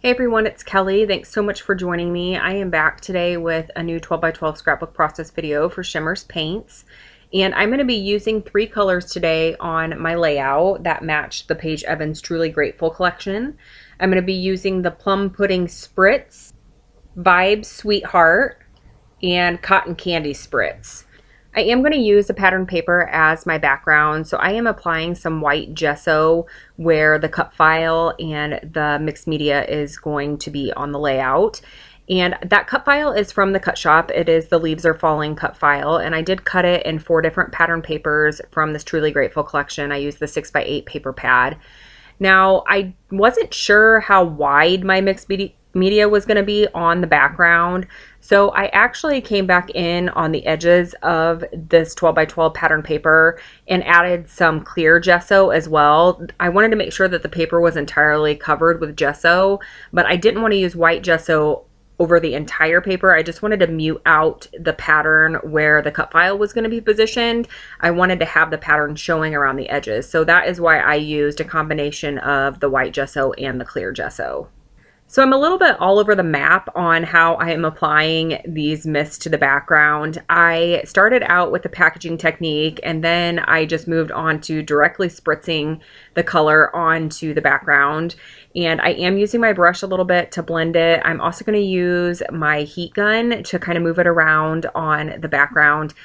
Hey everyone, it's Kelly. Thanks so much for joining me. I am back today with a new 12 by 12 scrapbook process video for Shimmerz paints. And I'm going to be using 3 colors today on my layout that match the Paige Evans Truly Grateful collection. I'm going to be using the Plum Pudding Spritz, Vibez Sweetheart, and Cotton Candy Spritz. I am going to use the pattern paper as my background, so I am applying some white gesso where the cut file and the mixed media is going to be on the layout. And that cut file is from the cut shop. It is the Leaves Are Falling cut file, and I did cut it in 4 different pattern papers from this Truly Grateful collection. I used the 6x8 paper pad. Now, I wasn't sure how wide my mixed media was going to be on the background, so I actually came back in on the edges of this 12 by 12 pattern paper and added some clear gesso as well. I wanted to make sure that the paper was entirely covered with gesso, but I didn't want to use white gesso over the entire paper. I just wanted to mute out the pattern where the cut file was going to be positioned. I wanted to have the pattern showing around the edges, so that is why I used a combination of the white gesso and the clear gesso. So I'm a little bit all over the map on how I am applying these mists to the background. I started out with the packaging technique, and then I just moved on to directly spritzing the color onto the background. And I am using my brush a little bit to blend it. I'm also going to use my heat gun to kind of move it around on the background.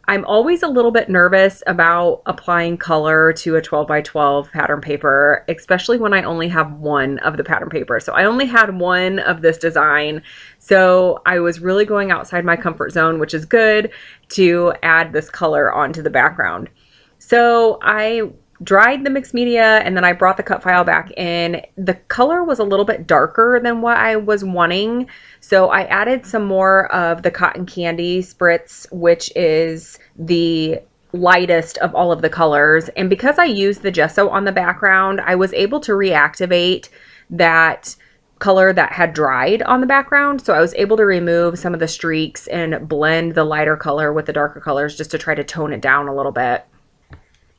I'm always a little bit nervous about applying color to a 12 by 12 pattern paper, especially when I only have one of the pattern paper. So I only had one of this design. So I was really going outside my comfort zone, which is good, to add this color onto the background. So I dried the mixed media and then I brought the cut file back in. The color was a little bit darker than what I was wanting, so I added some more of the Cotton Candy Spritz, which is the lightest of all of the colors. And because I used the gesso on the background, I was able to reactivate that color that had dried on the background. So I was able to remove some of the streaks and blend the lighter color with the darker colors just to try to tone it down a little bit.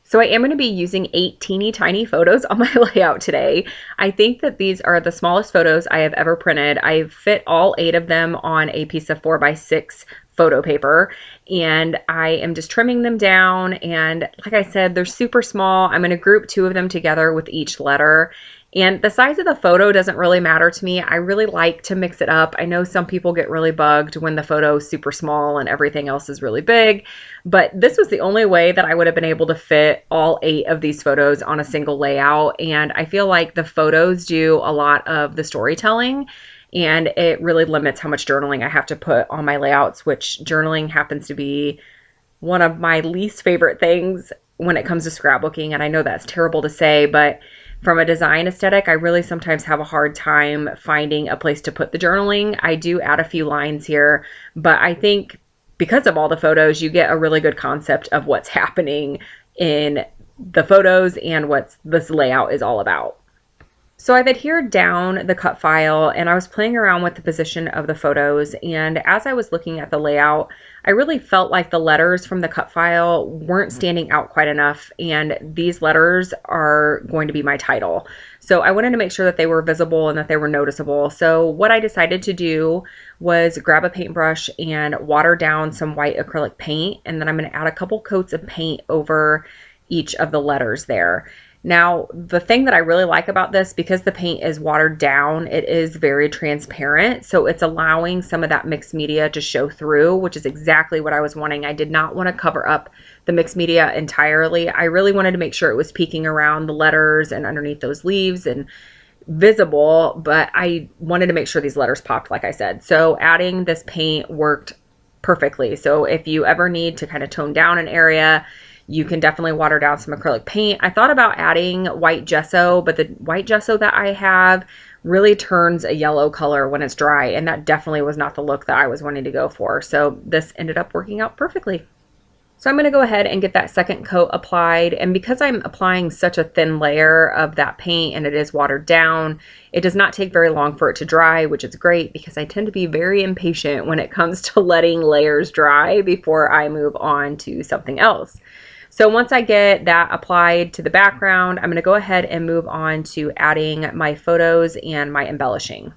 So I am going to be using 8 teeny tiny photos on my layout today. I think that these are the smallest photos I have ever printed. I've fit all 8 of them on a piece of 4x6 photo paper, and I am just trimming them down. And like I said, they're super small. I'm going to group 2 of them together with each letter. And the size of the photo doesn't really matter to me. I really like to mix it up. I know some people get really bugged when the photo is super small and everything else is really big, but this was the only way that I would have been able to fit all 8 of these photos on a single layout. And I feel like the photos do a lot of the storytelling, and it really limits how much journaling I have to put on my layouts, which journaling happens to be one of my least favorite things when it comes to scrapbooking. And I know that's terrible to say, but from a design aesthetic, I really sometimes have a hard time finding a place to put the journaling. I do add a few lines here, but I think because of all the photos, you get a really good concept of what's happening in the photos and what this layout is all about. So I've adhered down the cut file, and I was playing around with the position of the photos. And as I was looking at the layout, I really felt like the letters from the cut file weren't standing out quite enough. And these letters are going to be my title. So I wanted to make sure that they were visible and that they were noticeable. So what I decided to do was grab a paintbrush and water down some white acrylic paint. And then I'm going to add a couple coats of paint over each of the letters there. Now, the thing that I really like about this, because the paint is watered down, it is very transparent. So it's allowing some of that mixed media to show through, which is exactly what I was wanting. I did not want to cover up the mixed media entirely. I really wanted to make sure it was peeking around the letters and underneath those leaves and visible, but I wanted to make sure these letters popped, like I said. So adding this paint worked perfectly. So if you ever need to kind of tone down an area, you can definitely water down some acrylic paint. I thought about adding white gesso, but the white gesso that I have really turns a yellow color when it's dry, and that definitely was not the look that I was wanting to go for. So this ended up working out perfectly. So I'm going to go ahead and get that second coat applied, and because I'm applying such a thin layer of that paint and it is watered down, it does not take very long for it to dry, which is great because I tend to be very impatient when it comes to letting layers dry before I move on to something else. So once I get that applied to the background, I'm going to go ahead and move on to adding my photos and my embellishing.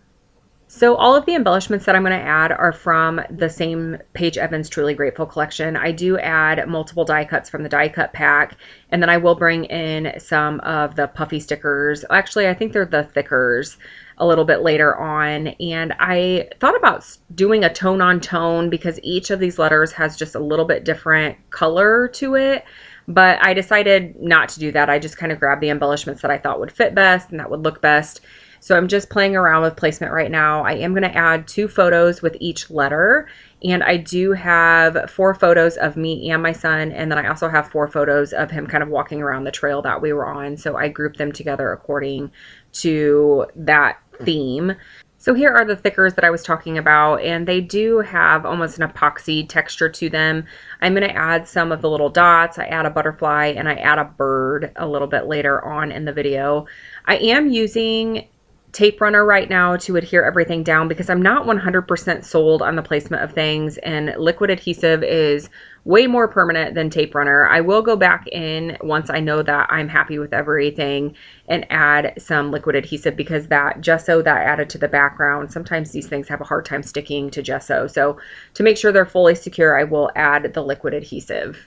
So all of the embellishments that I'm going to add are from the same Paige Evans Truly Grateful collection. I do add multiple die cuts from the die cut pack, and then I will bring in some of the puffy stickers. Actually, I think they're the thickers a little bit later on. And I thought about doing a tone on tone because each of these letters has just a little bit different color to it. But I decided not to do that. I just kind of grabbed the embellishments that I thought would fit best and that would look best. So I'm just playing around with placement right now. I am going to add 2 photos with each letter. And I do have 4 photos of me and my son. And then I also have 4 photos of him kind of walking around the trail that we were on. So I grouped them together according to that theme. So here are the thickers that I was talking about, and they do have almost an epoxy texture to them. I'm going to add some of the little dots. I add a butterfly and I add a bird a little bit later on in the video. I am using tape runner right now to adhere everything down because I'm not 100% sold on the placement of things, and liquid adhesive is way more permanent than tape runner. I will go back in once I know that I'm happy with everything and add some liquid adhesive because that gesso that I added to the background, sometimes these things have a hard time sticking to gesso. So to make sure they're fully secure, I will add the liquid adhesive.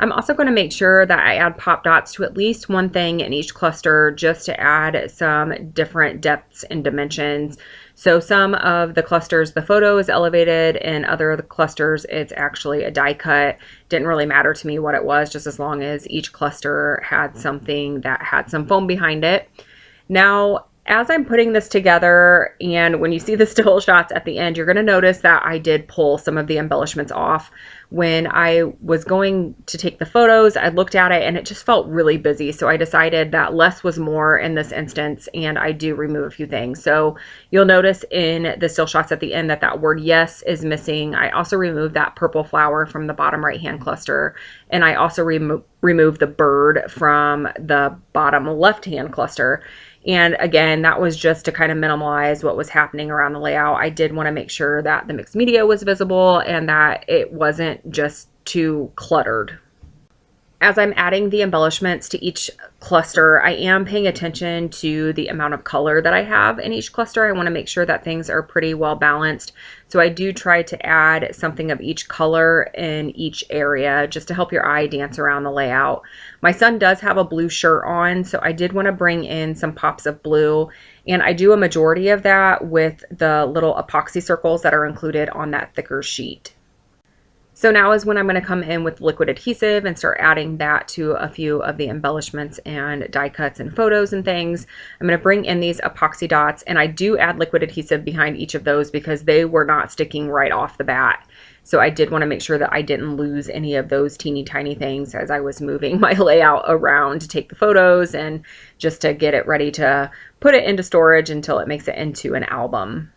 I'm also going to make sure that I add pop dots to at least one thing in each cluster just to add some different depths and dimensions. So some of the clusters, the photo is elevated, and other of the clusters, it's actually a die cut. Didn't really matter to me what it was, just as long as each cluster had something that had some foam behind it. Now, as I'm putting this together, and when you see the still shots at the end, you're going to notice that I did pull some of the embellishments off. When I was going to take the photos, I looked at it and it just felt really busy. So I decided that less was more in this instance, and I do remove a few things. So you'll notice in the still shots at the end that that word yes is missing. I also removed that purple flower from the bottom right hand cluster, and I also removed the bird from the bottom left hand cluster. And again, that was just to kind of minimize what was happening around the layout. I did want to make sure that the mixed media was visible and that it wasn't just too cluttered. As I'm adding the embellishments to each cluster, I am paying attention to the amount of color that I have in each cluster. I want to make sure that things are pretty well balanced. So I do try to add something of each color in each area just to help your eye dance around the layout. My son does have a blue shirt on, so I did want to bring in some pops of blue, and I do a majority of that with the little epoxy circles that are included on that thicker sheet. So now is when I'm going to come in with liquid adhesive and start adding that to a few of the embellishments and die cuts and photos and things. I'm going to bring in these epoxy dots, and I do add liquid adhesive behind each of those because they were not sticking right off the bat. So I did want to make sure that I didn't lose any of those teeny tiny things as I was moving my layout around to take the photos and just to get it ready to put it into storage until it makes it into an album.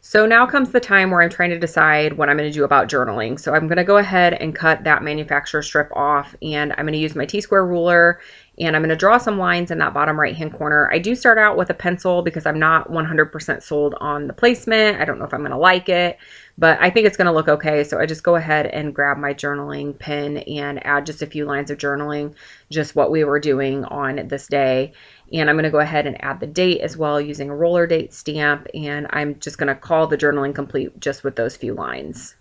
So now comes the time where I'm trying to decide what I'm going to do about journaling. So I'm going to go ahead and cut that manufacturer strip off, and I'm going to use my T-square ruler, and I'm going to draw some lines in that bottom right hand corner. I do start out with a pencil because I'm not 100% sold on the placement. I don't know if I'm going to like it, but I think it's going to look okay. So I just go ahead and grab my journaling pen and add just a few lines of journaling, just what we were doing on this day. And I'm going to go ahead and add the date as well using a roller date stamp. And I'm just going to call the journaling complete just with those few lines.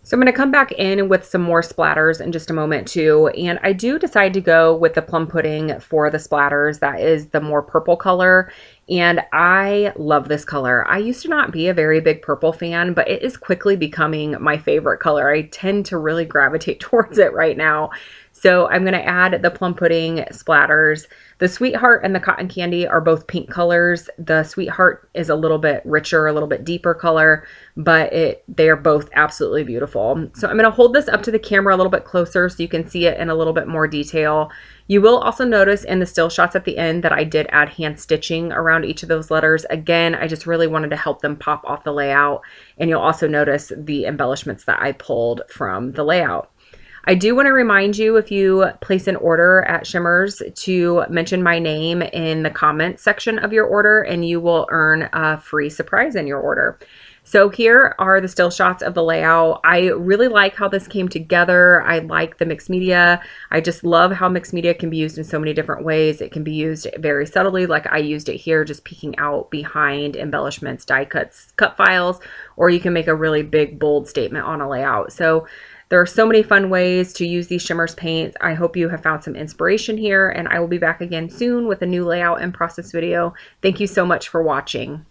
So I'm going to come back in with some more splatters in just a moment too. And I do decide to go with the plum pudding for the splatters. That is the more purple color. And I love this color. I used to not be a very big purple fan, but it is quickly becoming my favorite color. I tend to really gravitate towards it right now. So I'm going to add the plum pudding splatters. The Sweetheart and the Cotton Candy are both pink colors. The Sweetheart is a little bit richer, a little bit deeper color, but they are both absolutely beautiful. So I'm going to hold this up to the camera a little bit closer so you can see it in a little bit more detail. You will also notice in the still shots at the end that I did add hand stitching around each of those letters. Again, I just really wanted to help them pop off the layout. And you'll also notice the embellishments that I pulled from the layout. I do want to remind you, if you place an order at Shimmerz, to mention my name in the comments section of your order, and you will earn a free surprise in your order. So here are the still shots of the layout. I really like how this came together. I like the mixed media. I just love how mixed media can be used in so many different ways. It can be used very subtly, like I used it here, just peeking out behind embellishments, die cuts, cut files, or you can make a really big, bold statement on a layout. So there are so many fun ways to use these Shimmerz paints. I hope you have found some inspiration here, and I will be back again soon with a new layout and process video. Thank you so much for watching.